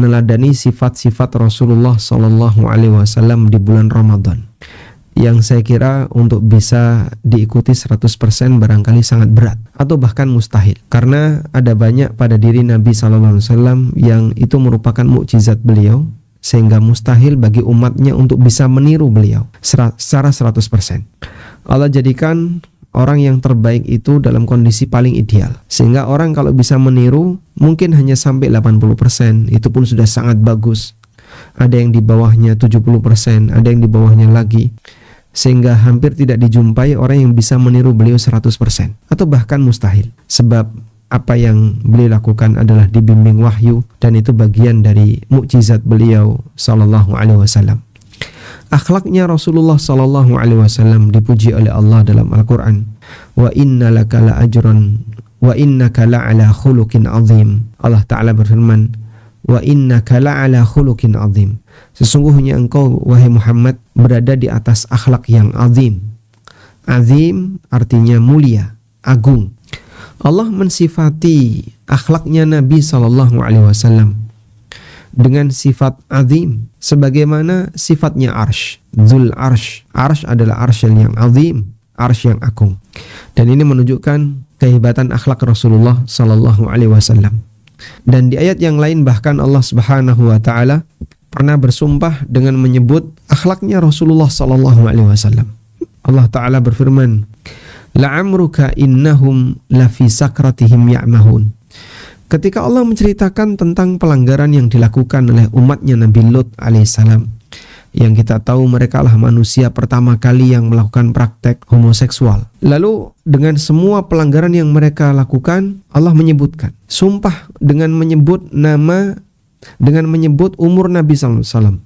meneladani sifat-sifat Rasulullah Sallallahu Alaihi Wasallam di bulan Ramadan, yang saya kira untuk bisa diikuti 100% barangkali sangat berat atau bahkan mustahil, karena ada banyak pada diri Nabi Sallallahu Alaihi Wasallam yang itu merupakan mukjizat beliau, sehingga mustahil bagi umatnya untuk bisa meniru beliau secara 100%. Allah jadikan orang yang terbaik itu dalam kondisi paling ideal, sehingga orang kalau bisa meniru mungkin hanya sampai 80%, itu pun sudah sangat bagus. Ada yang di bawahnya 70%, ada yang di bawahnya lagi, sehingga hampir tidak dijumpai orang yang bisa meniru beliau 100% atau bahkan mustahil, sebab apa yang beliau lakukan adalah dibimbing wahyu, dan itu bagian dari mukjizat beliau Sallallahu Alaihi Wasallam. Akhlaknya Rasulullah Sallallahu Alaihi Wasallam dipuji oleh Allah dalam Al-Quran. Wa inna laka la ajran wa innaka la ala khuluqin azim. Allah Ta'ala berfirman, wa innaka la ala khuluqin azim. Sesungguhnya engkau wahai Muhammad berada di atas akhlak yang azim. Azim artinya mulia, agung. Allah mensifati akhlaknya Nabi Sallallahu Alaihi Wasallam dengan sifat azim, sebagaimana sifatnya arsh, Dzul Arsh. Arsh adalah arsh yang azim, arsh yang agung. Dan ini menunjukkan kehebatan akhlak Rasulullah Sallallahu Alaihi Wasallam. Dan di ayat yang lain bahkan Allah Subhanahu Wa Taala pernah bersumpah dengan menyebut akhlaknya Rasulullah Sallallahu Alaihi Wasallam. Allah Ta'ala berfirman, la'amruka innahum lafi sakratihim ya'mahun. Ketika Allah menceritakan tentang pelanggaran yang dilakukan oleh umatnya Nabi Lut alaihissalam, yang kita tahu mereka lah manusia pertama kali yang melakukan praktek homoseksual. Lalu dengan semua pelanggaran yang mereka lakukan, Allah menyebutkan, sumpah dengan menyebut nama, dengan menyebut umur Nabi SAW.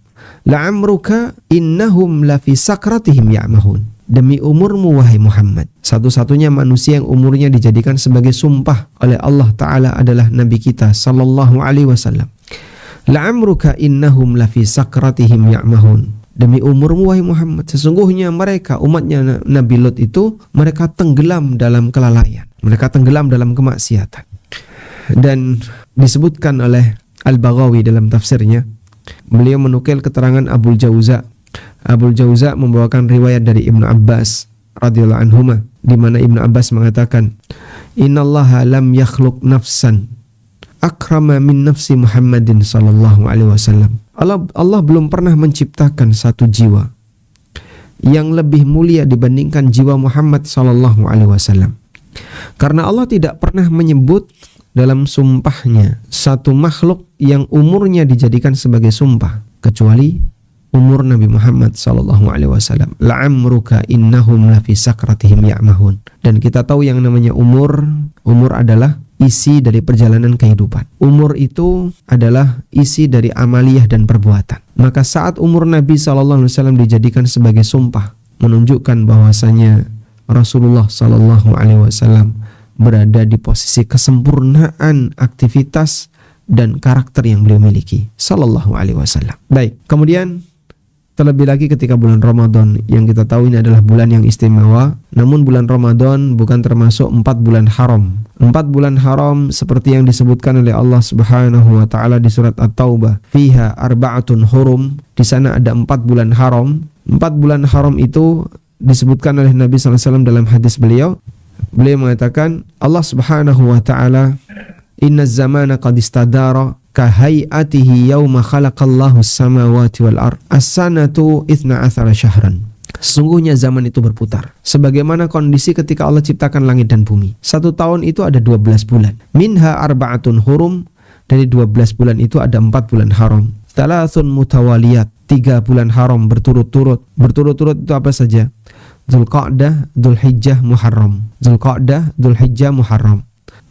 La'amruka innahum lafi sakratihim ya'mahun. Demi umurmu wahai Muhammad. Satu-satunya manusia yang umurnya dijadikan sebagai sumpah oleh Allah Ta'ala adalah Nabi kita Sallallahu Alaihi Wasallam. La'amruka innahum lafi sakratihim ya'mahun. Demi umurmu wahai Muhammad, sesungguhnya mereka umatnya Nabi Lut itu mereka tenggelam dalam kelalaian, mereka tenggelam dalam kemaksiatan. Dan disebutkan oleh Al-Baghawi dalam tafsirnya, beliau menukil keterangan Abul Jauza. Abul Jauza membawakan riwayat dari Ibnu Abbas radhiyallahu anhuma, di mana Ibnu Abbas mengatakan, innallaha lam yakhluq nafsan akrama min nafsi Muhammadin sallallahu alaihi wasallam. Allah belum pernah menciptakan satu jiwa yang lebih mulia dibandingkan jiwa Muhammad sallallahu alaihi wasallam. Karena Allah tidak pernah menyebut dalam sumpahnya satu makhluk yang umurnya dijadikan sebagai sumpah kecuali umur Nabi Muhammad sallallahu alaihi wasallam. La'amruka innahum lafi sakratihim ya'mahun. Dan kita tahu yang namanya umur adalah isi dari perjalanan kehidupan. Umur itu adalah isi dari amaliyah dan perbuatan. Maka saat umur Nabi sallallahu alaihi wasallam dijadikan sebagai sumpah, menunjukkan bahwasanya Rasulullah sallallahu alaihi wasallam berada di posisi kesempurnaan aktivitas dan karakter yang beliau miliki sallallahu alaihi wasallam. Baik, kemudian terlebih lagi ketika bulan Ramadan, yang kita tahu ini adalah bulan yang istimewa. Namun bulan Ramadan bukan termasuk 4 bulan haram. 4 bulan haram seperti yang disebutkan oleh Allah Subhanahu wa taala di surat At-Taubah, fiha arba'atun hurum. Di sana ada 4 bulan haram. 4 bulan haram itu disebutkan oleh Nabi sallallahu alaihi wasallam dalam hadis beliau. Beliau mengatakan, Allah Subhanahu wa taala, inna zamana qad istadara kahayatihi yawma khalaqallahu as-samawati wal ard as-sanatu 12 syahran. Sesungguhnya zaman itu berputar sebagaimana kondisi ketika Allah ciptakan langit dan bumi. 1 tahun itu ada 12 bulan. Minha arba'atun hurum, dari 12 bulan itu ada 4 bulan haram. Thalathun mutawaliyat, 3 bulan haram berturut-turut. Berturut-turut itu apa saja? Dzulqa'dah, Dzulhijjah, Muharram. Dzulqa'dah, Dzulhijjah, Muharram.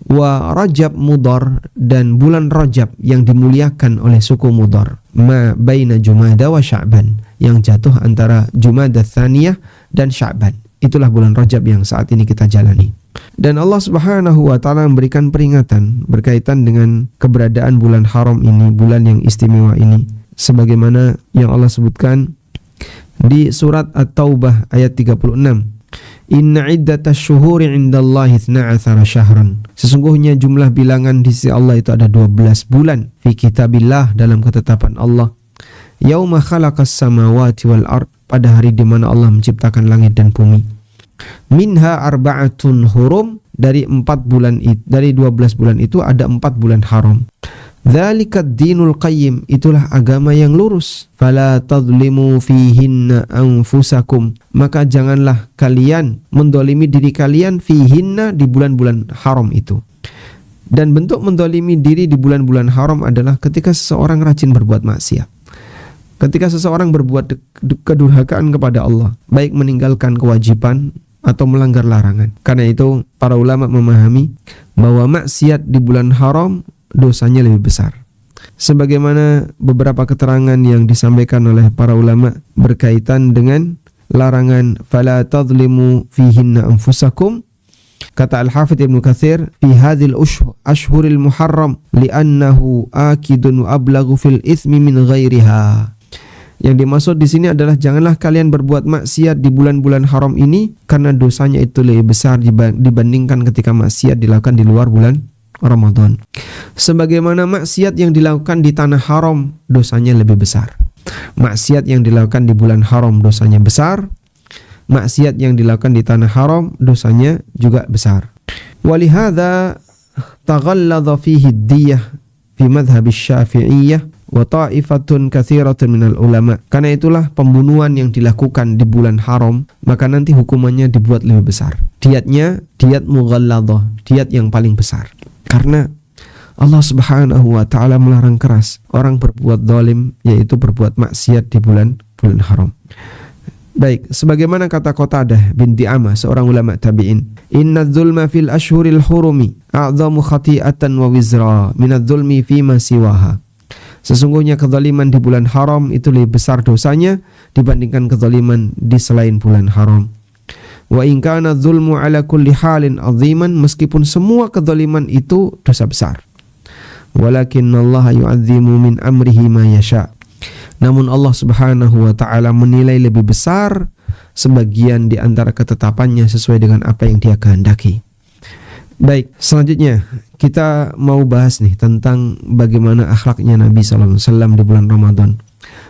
Wa Rajab Mudhar, dan bulan Rajab yang dimuliakan oleh suku Mudhar. Ma baina Jumada wa Sya'ban, yang jatuh antara Jumada Tsaniyah dan Sya'ban. Itulah bulan Rajab yang saat ini kita jalani. Dan Allah Subhanahu wa taala memberikan peringatan berkaitan dengan keberadaan bulan haram ini, bulan yang istimewa ini, sebagaimana yang Allah sebutkan di surat At-Taubah ayat 36. Inna iddatash syuhuri 'indallahi 12 syahran. Sesungguhnya jumlah bilangan di sisi Allah itu ada 12 bulan. Fi kitabillah, dalam ketetapan Allah. Yauma khalaqas samawati wal ard, pada hari di mana Allah menciptakan langit dan bumi. Minha arba'atun hurum, dari 12 bulan itu ada 4 bulan haram. Dzalikad dinul qayyim, itulah agama yang lurus. Fala tadlimu fihinna anfusakum, maka janganlah kalian mendolimi diri kalian fihinna, di bulan-bulan haram itu. Dan bentuk mendolimi diri di bulan-bulan haram adalah ketika seseorang rajin berbuat maksiat. Ketika seseorang berbuat kedurhakaan kepada Allah, baik meninggalkan kewajiban atau melanggar larangan. Karena itu para ulama memahami bahwa maksiat di bulan haram dosanya lebih besar. Sebagaimana beberapa keterangan yang disampaikan oleh para ulama berkaitan dengan larangan fala tadlimu fihinna anfusakum. Kata Al-Hafidz Ibnu Katsir, fi hadzal ashhuril muharram li'annahu akidun wa ablaghu fil itsmi min ghairiha. Yang dimaksud di sini adalah janganlah kalian berbuat maksiat di bulan-bulan haram ini karena dosanya itu lebih besar dibandingkan ketika maksiat dilakukan di luar bulan Ramadan. Sebagaimana maksiat yang dilakukan di tanah haram dosanya lebih besar. Maksiat yang dilakukan di bulan haram dosanya besar. Maksiat yang dilakukan di tanah haram dosanya juga besar. Walihada taghalladha fihi ad-diyah fi madhhab asy-Syafi'iyyah wa ta'ifatun katsiratun minal ulama. Karena itulah pembunuhan yang dilakukan di bulan haram maka nanti hukumannya dibuat lebih besar. Diatnya diat mughalladhah, diat yang paling besar. Karena Allah Subhanahu wa taala melarang keras orang berbuat zalim, yaitu berbuat maksiat di bulan haram. Baik, sebagaimana kata Qatadah bin Di'amah, seorang ulama tabi'in, inna dzulma fil ashhuril hurumi a'dhamu khati'atan wa wizra min adz-dzulmi fima siwaha. Sesungguhnya kezaliman di bulan haram itu lebih besar dosanya dibandingkan kezaliman di selain bulan haram. Wa in kana dzulmu ala kulli halin 'aziman, meskipun semua kezaliman itu dosa besar. Walakinallaha yu'azzimu min amrihi ma yasha. Namun Allah Subhanahu wa taala menilai lebih besar sebagian di antara ketetapannya sesuai dengan apa yang Dia kehendaki. Baik, selanjutnya kita mau bahas nih tentang bagaimana akhlaknya Nabi sallallahu alaihi wasallam di bulan Ramadan.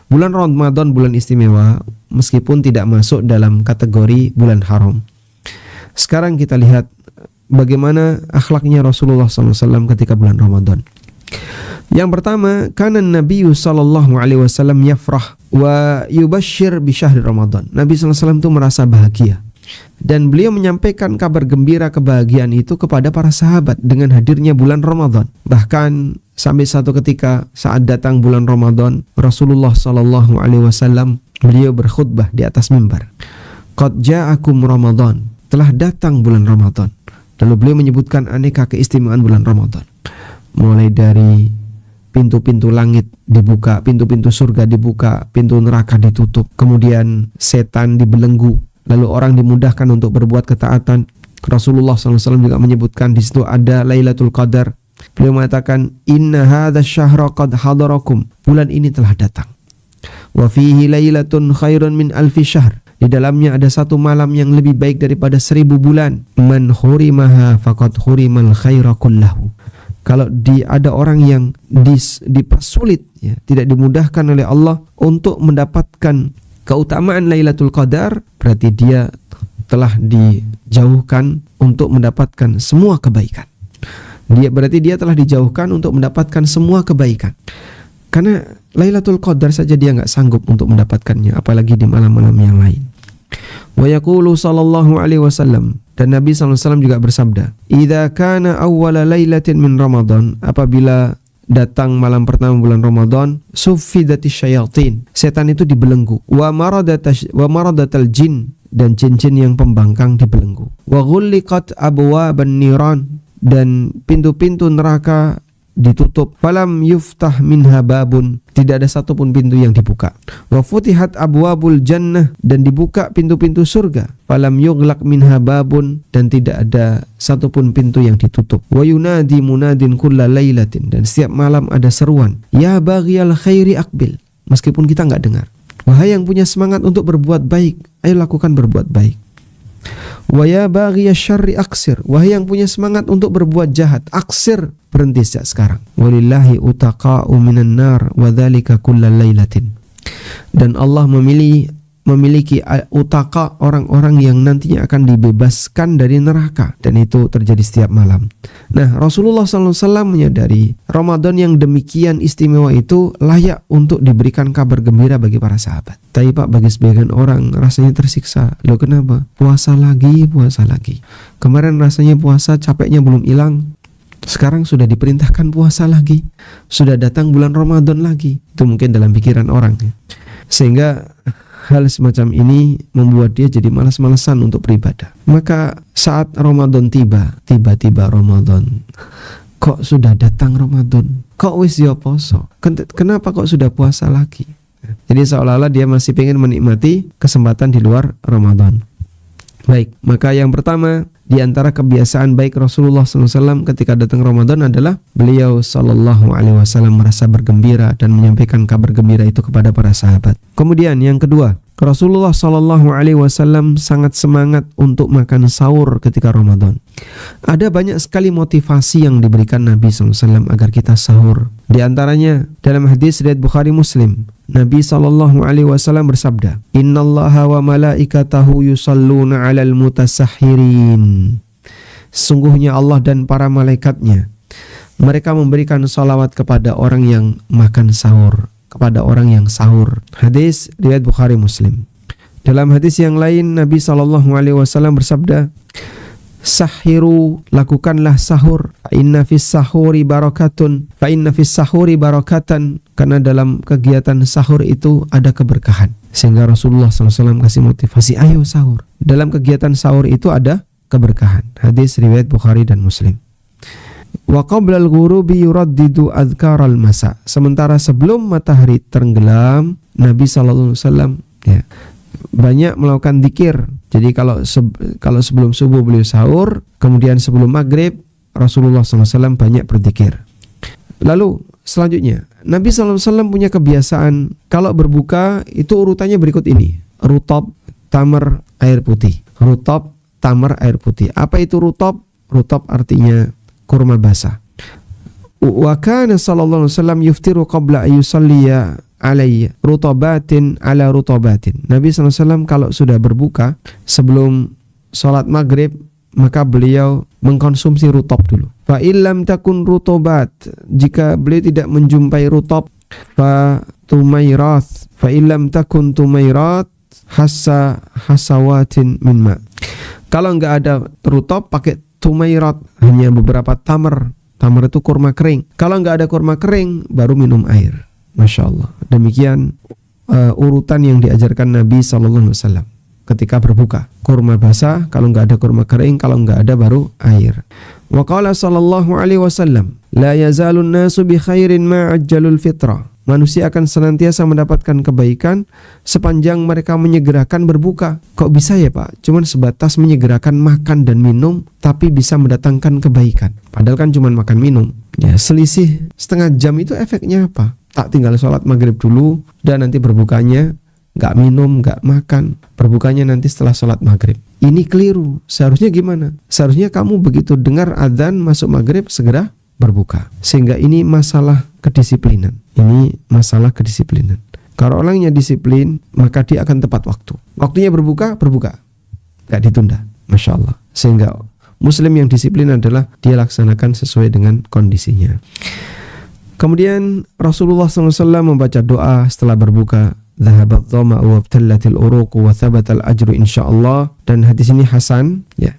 Bulan Ramadan bulan istimewa meskipun tidak masuk dalam kategori bulan haram. Sekarang kita lihat bagaimana akhlaknya Rasulullah sallallahu alaihi wasallam ketika bulan Ramadan. Yang pertama, kana Nabi sallallahu alaihi wasallam yafrah wa yubashshir bi syahri Ramadan. Nabi sallallahu alaihi wasallam itu merasa bahagia dan beliau menyampaikan kabar gembira kebahagiaan itu kepada para sahabat dengan hadirnya bulan Ramadan. Bahkan sampai satu ketika saat datang bulan Ramadan, Rasulullah sallallahu alaihi wasallam beliau berkhutbah di atas mimbar. Qad ja'akum Ramadan, telah datang bulan Ramadan. Lalu beliau menyebutkan aneka keistimewaan bulan Ramadan. Mulai dari pintu-pintu langit dibuka, pintu-pintu surga dibuka, pintu neraka ditutup, kemudian setan dibelenggu, lalu orang dimudahkan untuk berbuat ketaatan. Rasulullah SAW juga menyebutkan di situ ada Lailatul Qadar. Beliau mengatakan, Inna hadza syahra qad hadarakum, bulan ini telah datang. Wa fihi lailatun khairun min alfi syahr, di dalamnya ada satu malam yang lebih baik daripada 1000 bulan. Man hurimaha faqad hurimal khaira kullahu. Kalau ada orang yang dipersulit, ya, tidak dimudahkan oleh Allah untuk mendapatkan keutamaan Lailatul Qadar, berarti dia telah dijauhkan untuk mendapatkan semua kebaikan. Berarti dia telah dijauhkan untuk mendapatkan semua kebaikan. Karena Lailatul Qadar saja dia nggak sanggup untuk mendapatkannya, apalagi di malam-malam yang lain. Wa yaqulu sallallahu alaihi wasallam, dan Nabi sallallahu alaihi wasallam juga bersabda, "Idza kana awwala lailatin min Ramadan," apabila datang malam pertama bulan Ramadan, suffidatis syayatin, setan itu dibelenggu, wa maradatal jin, dan jin-jin yang pembangkang dibelenggu, wa ghulliqat abwaban niran, dan pintu-pintu neraka ditutup, falam yuftah minha babun, tidak ada satupun pintu yang dibuka, wa futihat abwabul jannah, dan dibuka pintu-pintu surga, falam yughlaq minha babun, dan tidak ada satupun pintu yang ditutup, wa yunadi munadin kulla lailatin, dan setiap malam ada seruan, ya baghiyal khairi aqbil, meskipun kita enggak dengar, wahai yang punya semangat untuk berbuat baik, ayo lakukan berbuat baik. Wa ya baghiyasyarri syarri aksir, wahai yang punya semangat untuk berbuat jahat, aksir, berhenti sejak sekarang. Walillahi utaqa'u minan nar wa dzalika kullal lailatin. Dan Allah memiliki utaka, orang-orang yang nantinya akan dibebaskan dari neraka, dan itu terjadi setiap malam. Nah, Rasulullah SAW menyadari Ramadan yang demikian istimewa itu layak untuk diberikan kabar gembira bagi para sahabat. Tapi Pak, bagi sebagian orang rasanya tersiksa. Loh kenapa? Puasa lagi. Kemarin rasanya puasa, capeknya belum hilang. Sekarang sudah diperintahkan puasa lagi. Sudah datang bulan Ramadan lagi. Itu mungkin dalam pikiran orang ya. Sehingga hal semacam ini membuat dia jadi malas-malasan untuk beribadah. Maka saat Ramadan tiba-tiba Ramadan. Kok sudah datang Ramadan? Kok wis yo poso? Kenapa kok sudah puasa lagi? Jadi seolah-olah dia masih ingin menikmati kesempatan di luar Ramadan. Baik, maka yang pertama di antara kebiasaan baik Rasulullah SAW ketika datang Ramadan adalah beliau SAW merasa bergembira dan menyampaikan kabar gembira itu kepada para sahabat. Kemudian yang kedua, Rasulullah SAW sangat semangat untuk makan sahur ketika Ramadan. Ada banyak sekali motivasi yang diberikan Nabi SAW agar kita sahur. Di antaranya dalam hadis riwayat Bukhari Muslim, Nabi SAW bersabda, Innallaha wa malaikatahu yusalluna 'alal mutasahhirin. Sungguhnya Allah dan para malaikatnya, mereka memberikan salawat kepada orang yang makan sahur, kepada orang yang sahur. Hadis riwayat Bukhari Muslim. Dalam hadis yang lain Nabi SAW bersabda, Sahiru, lakukanlah sahur. Fa inna fis sahuri barakatan, karena dalam kegiatan sahur itu ada keberkahan. Sehingga Rasulullah SAW kasih motivasi, ayo sahur. Dalam kegiatan sahur itu ada keberkahan. Hadis riwayat Bukhari dan Muslim. Wa qabla al-ghurubi yuraddidu adhkaral masa. Sementara sebelum matahari tenggelam, Nabi SAW banyak melakukan zikir. Jadi kalau sebelum subuh beliau sahur, kemudian sebelum maghrib Rasulullah SAW banyak berzikir. Lalu selanjutnya Nabi SAW punya kebiasaan kalau berbuka itu urutannya berikut ini: rutab, tamar, air putih. Rutab, tamar, air putih. Apa itu rutab? Rutab artinya kurma basah. Wa kana sallallahu alaihi wasallam yuftiru qabla ayyusalliya alayya rutabatin ala rutabatin. Nabi SAW kalau sudah berbuka sebelum sholat maghrib, maka beliau mengkonsumsi rutab dulu. Fa illam takun rutobat, jika beliau tidak menjumpai rutab, fa tumairat, fa illam takun tumairat hasawatin min ma. Kalau enggak ada rutab, pakai tumairat, hanya beberapa tamar. Tamar itu kurma kering. Kalau enggak ada kurma kering, baru minum air. Masya Allah. Demikian urutan yang diajarkan Nabi SAW ketika berbuka. Kurma basah, kalau enggak ada kurma kering, kalau enggak ada baru air. Wa qala sallallahu alaihi wasallam, la yazalun nasu bi khairin ma ajjalul fitrah. Manusia akan senantiasa mendapatkan kebaikan sepanjang mereka menyegerakan berbuka. Kok bisa ya Pak? Cuman sebatas menyegerakan makan dan minum, tapi bisa mendatangkan kebaikan. Padahal kan cuman makan minum. Ya, selisih setengah jam itu efeknya apa? Tak tinggal sholat maghrib dulu, dan nanti berbukanya nggak minum, nggak makan. Berbukanya nanti setelah sholat maghrib. Ini keliru. Seharusnya gimana? Seharusnya kamu begitu dengar adzan masuk maghrib segera berbuka. Sehingga ini masalah kedisiplinan. Ini masalah kedisiplinan. Kalau orangnya disiplin, maka dia akan tepat waktu. Waktunya berbuka, nggak ditunda. Masya Allah. Sehingga Muslim yang disiplin adalah dia laksanakan sesuai dengan kondisinya. Kemudian Rasulullah SAW membaca doa setelah berbuka. Dhahabat dhama'u wabtallatil uruqu wa thabatal ajru insyaallah. Dan hadis ini hasan. Ya.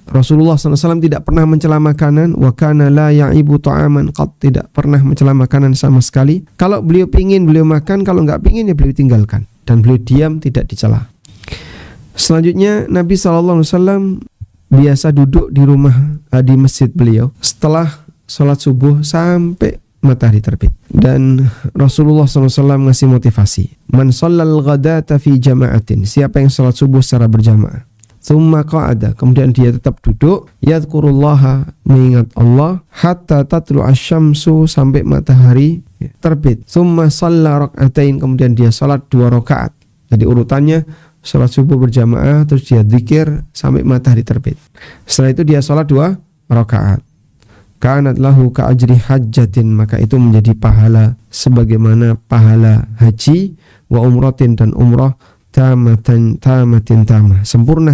Rasulullah SAW tidak pernah mencela makanan. Wa kana la ya'ibu ta'aman qat. Tidak pernah mencela makanan sama sekali. Kalau beliau pingin, beliau makan. Kalau enggak pingin, ya beliau tinggalkan. Dan beliau diam, tidak dicela. Selanjutnya Nabi SAW biasa duduk di rumah, di masjid beliau setelah sholat subuh sampai matahari terbit. Dan Rasulullah SAW ngasih motivasi, man shallal ghadata fi jama'atin, siapa yang sholat subuh secara berjamaah, thumma qa'ada, kemudian dia tetap duduk, yadhkurullaha, mengingat Allah, hatta tatlu asyamsu, sampai matahari terbit, thumma shalla rak'atain, kemudian dia sholat 2 rakaat. Jadi urutannya sholat subuh berjamaah, terus dia zikir sampai matahari terbit. Setelah itu dia sholat 2 rakaat. Kanat lahu ka'ajri hajjatin, maka itu menjadi pahala sebagaimana pahala haji, wa umratin, dan umrah, tamatin tamah, sempurna.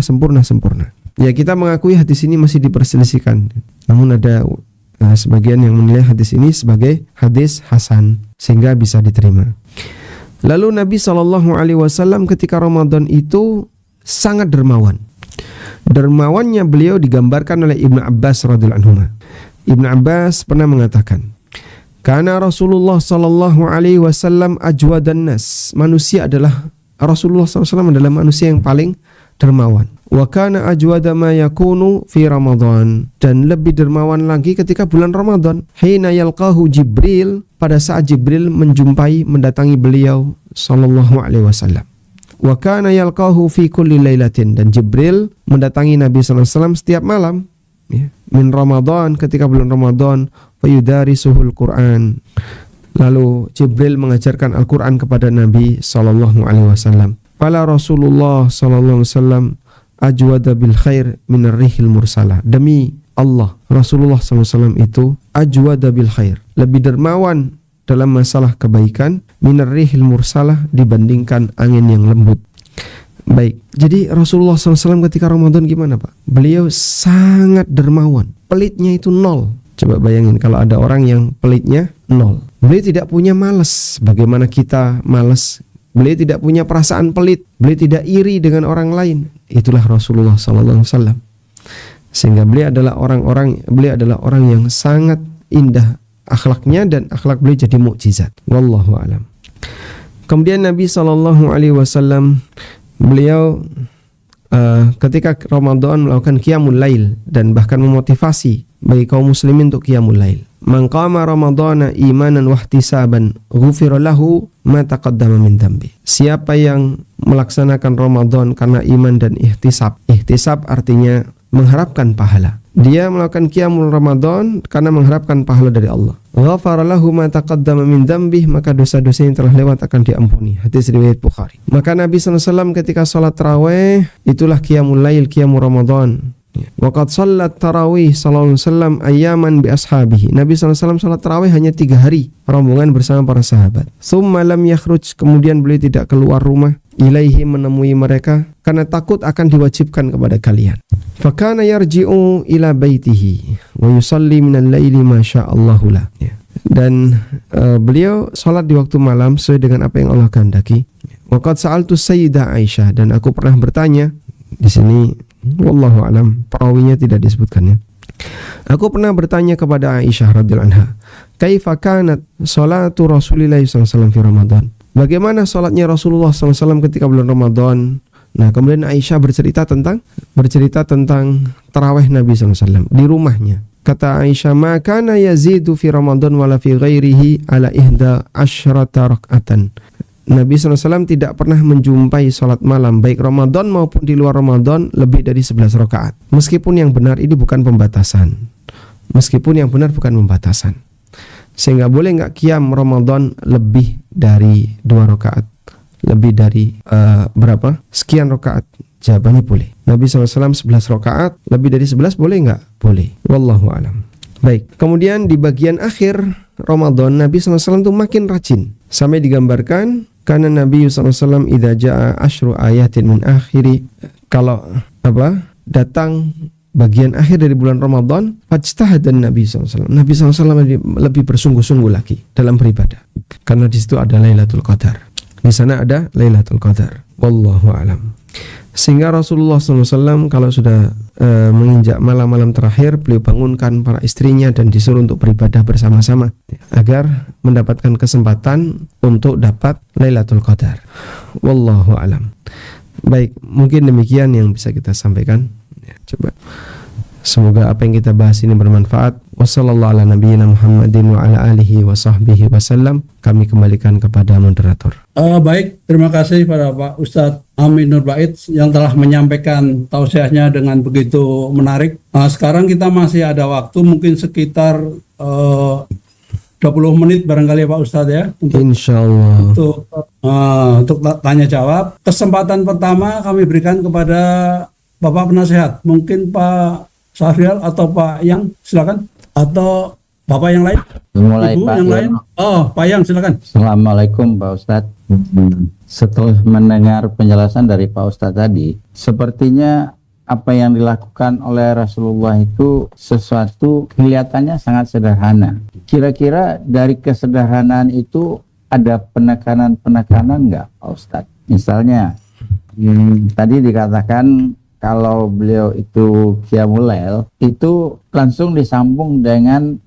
Ya, kita mengakui hadis ini masih diperselisihkan. Namun ada sebagian yang menilai hadis ini sebagai hadis hasan sehingga bisa diterima. Lalu Nabi SAW ketika Ramadan itu sangat dermawan. Dermawannya beliau digambarkan oleh Ibnu Abbas radhiyallahu anhu. Ibnu Abbas pernah mengatakan, "Kana Rasulullah sallallahu alaihi wasallam ajwadan nas." Manusia adalah Rasulullah SAW adalah manusia yang paling dermawan. Wa kana ajwada ma yakunu fi Ramadan, dan lebih dermawan lagi ketika bulan Ramadan. Hina yalqahu Jibril, pada saat Jibril mendatangi beliau sallallahu alaihi wasallam. Wa kana yalqahu fi kulli lailatin, dan Jibril mendatangi Nabi sallallahu alaihi wasallam setiap malam. Ya, min Ramadan, ketika bulan Ramadan, fayudarisuhul Quran. Lalu Jibril mengajarkan Al-Quran kepada Nabi sallallahu alaihi wasallam. Fala Rasulullah sallallahu alaihi wasallam ajwada bil khair min ar-rihil mursalah. Demi Allah, Rasulullah sallallahu alaihi wasallam itu ajwada bil khair, lebih dermawan dalam masalah kebaikan min ar-rihil mursalah, dibandingkan angin yang lembut. Baik, jadi Rasulullah SAW ketika Ramadan gimana Pak? Beliau sangat dermawan, pelitnya itu 0. Coba bayangin kalau ada orang yang pelitnya 0. Beliau tidak punya malas, bagaimana kita malas. Beliau tidak punya perasaan pelit, beliau tidak iri dengan orang lain. Itulah Rasulullah SAW. Sehingga beliau adalah orang yang sangat indah akhlaknya, dan akhlak beliau jadi mukjizat. Wallahu a'lam. Kemudian Nabi SAW beliau ketika Ramadan melakukan qiyamul lail, dan bahkan memotivasi bagi kaum muslimin untuk qiyamul lail. Man qama ramadhana imanan wahtisaban ghufira lahu ma taqaddama min dhanbi. Siapa yang melaksanakan Ramadan karena iman dan ihtisab. Ihtisab artinya mengharapkan pahala. Dia melakukan qiyamul Ramadan karena mengharapkan pahala dari Allah. Ghafara lahu ma taqaddama min dhanbih, maka dosa-dosa yang telah lewat akan diampuni. Hadis riwayat Bukhari. Maka Nabi SAW ketika salat tarawih, itulah qiyamul lail, qiyamul Ramadan. Waqad sallat tarawih sallallahu alaihi wasallam ayyaman bi ashabihi. Nabi SAW salat tarawih hanya 3 hari rombongan bersama para sahabat. Tsumma lam yakhruj, kemudian beliau tidak keluar rumah, ilaihi, menemui mereka, karena takut akan diwajibkan kepada kalian. Fakana yarji'u ila baitihi wa yusalli minal laili ma sya'allahu lah. Dan beliau salat di waktu malam sesuai dengan apa yang Allah kehendaki. Waqad sa'altu Sayyidah Aisyah, dan aku pernah bertanya, di sini wallahu alam, perawinya tidak disebutkannya. Aku pernah bertanya kepada Aisyah radhiyallahu anha, kaifa kanat salatu Rasulillah sallallahu alaihi wasallam fi Ramadan? Bagaimana salatnya Rasulullah sallallahu alaihi wasallam ketika bulan Ramadan? Nah, kemudian Aisyah bercerita tentang tarawih Nabi sallallahu alaihi wasallam di rumahnya. Kata Aisyah, ma kana yazidu fi Ramadan wala fi ghairihi ala ihda asyrata rak'atan. Nabi SAW tidak pernah menjumpai salat malam baik Ramadan maupun di luar Ramadan lebih dari 11 rakaat. Meskipun yang benar ini bukan pembatasan. Sehingga boleh nggak qiyam Ramadan lebih dari 2 rakaat? Lebih dari berapa? Sekian rakaat. Jawabannya boleh. Nabi SAW 11 rakaat, lebih dari 11 boleh nggak? Boleh. Wallahu alam. Baik, kemudian di bagian akhir Ramadan Nabi SAW itu makin rajin. Sampai digambarkan karena Nabi SAW idza jaa asyru ayatin min akhiri, kalau datang bagian akhir dari bulan Ramadan, fajtahadan Nabi SAW. Nabi SAW lebih bersungguh-sungguh lagi dalam beribadah. Karena di situ ada Lailatul Qadar. Di sana ada Lailatul Qadar. Wallahu alam. Sehingga Rasulullah SAW kalau sudah menginjak malam-malam terakhir, beliau bangunkan para istrinya dan disuruh untuk beribadah bersama-sama agar mendapatkan kesempatan untuk dapat Lailatul Qadar. Wallahu alam. Baik, mungkin demikian yang bisa kita sampaikan. Coba. Semoga apa yang kita bahas ini bermanfaat. Wassallallahu ala nabiyyina Muhammadin wa ala alihi wa sahbihi wasallam. Kami kembalikan kepada moderator. Baik, terima kasih pada Pak Ustadz Amin Nur Bait yang telah menyampaikan tausiahnya dengan begitu menarik. Sekarang kita masih ada waktu mungkin sekitar 20 menit barangkali Pak Ustadz ya Insya Allah. untuk tanya jawab. Kesempatan pertama kami berikan kepada Bapak Penasehat, mungkin Pak Syahrial atau Pak Yang, silakan, atau Bapak yang lain, Mulai Ibu Pak yang Yono. lain. Oh, Pak Yang, silakan. Assalamualaikum Pak Ustadz. Setelah mendengar penjelasan dari Pak Ustadz tadi, sepertinya apa yang dilakukan oleh Rasulullah itu sesuatu kelihatannya sangat sederhana. Kira-kira dari kesederhanaan itu ada penekanan-penekanan nggak Pak Ustadz? Misalnya, tadi dikatakan kalau beliau itu Qiyamul Lail, itu langsung disambung dengan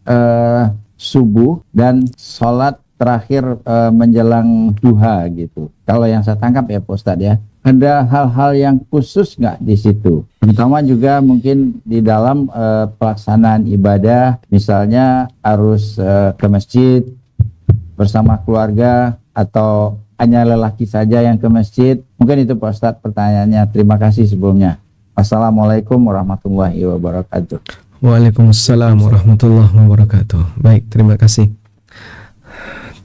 subuh dan sholat terakhir menjelang duha gitu. Kalau yang saya tangkap ya Pak Ustadz ya, ada hal-hal yang khusus nggak di situ? Terutama juga mungkin di dalam pelaksanaan ibadah, misalnya harus ke masjid bersama keluarga atau hanya lelaki saja yang ke masjid. Mungkin itu Pak Ustadz pertanyaannya. Terima kasih sebelumnya. Wassalamualaikum warahmatullahi wabarakatuh. Waalaikumsalam warahmatullahi wabarakatuh. Baik, terima kasih.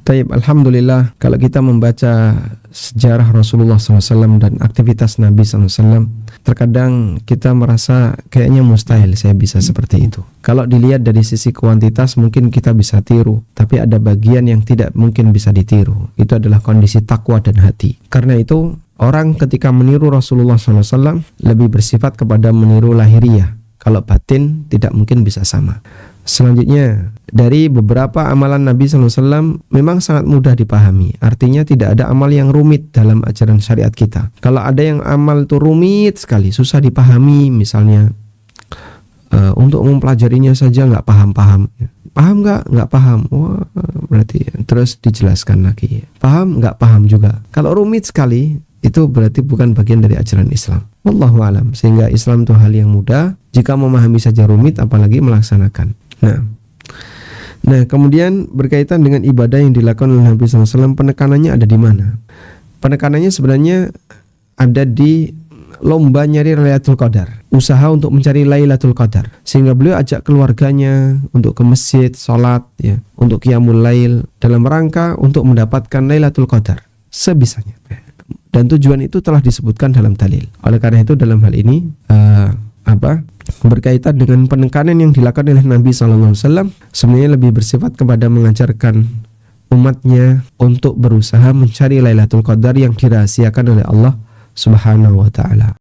Taib, alhamdulillah, kalau kita membaca sejarah Rasulullah SAW dan aktivitas Nabi SAW, terkadang kita merasa kayaknya mustahil saya bisa seperti itu. Kalau dilihat dari sisi kuantitas mungkin kita bisa tiru, tapi ada bagian yang tidak mungkin bisa ditiru. Itu adalah kondisi takwa dan hati. Karena itu, orang ketika meniru Rasulullah SAW lebih bersifat kepada meniru lahiriah. Kalau batin tidak mungkin bisa sama. Selanjutnya, dari beberapa amalan Nabi SAW memang sangat mudah dipahami. Artinya tidak ada amal yang rumit dalam ajaran syariat kita. Kalau ada yang amal itu rumit sekali, susah dipahami, misalnya untuk mempelajarinya saja nggak paham-paham. Paham nggak? Nggak paham. Wah, berarti terus dijelaskan lagi. Paham? Nggak paham juga. Kalau rumit sekali, itu berarti bukan bagian dari ajaran Islam. Wallahu alam. Sehingga Islam itu hal yang mudah. Jika memahami saja rumit, apalagi melaksanakan. Nah, kemudian berkaitan dengan ibadah yang dilakukan oleh Nabi SAW, penekanannya ada di mana? Penekanannya sebenarnya ada di lomba nyari Lailatul Qadar, usaha untuk mencari Lailatul Qadar, sehingga beliau ajak keluarganya untuk ke masjid, sholat, ya, untuk Qiyamul Lail, dalam rangka untuk mendapatkan Lailatul Qadar sebisanya. Dan tujuan itu telah disebutkan dalam dalil. Oleh karena itu dalam hal ini berkaitan dengan penekanan yang dilakukan oleh Nabi SAW, sebenarnya lebih bersifat kepada mengajarkan umatnya untuk berusaha mencari Lailatul Qadar yang dirahasiakan oleh Allah Subhanahu wa Ta'ala.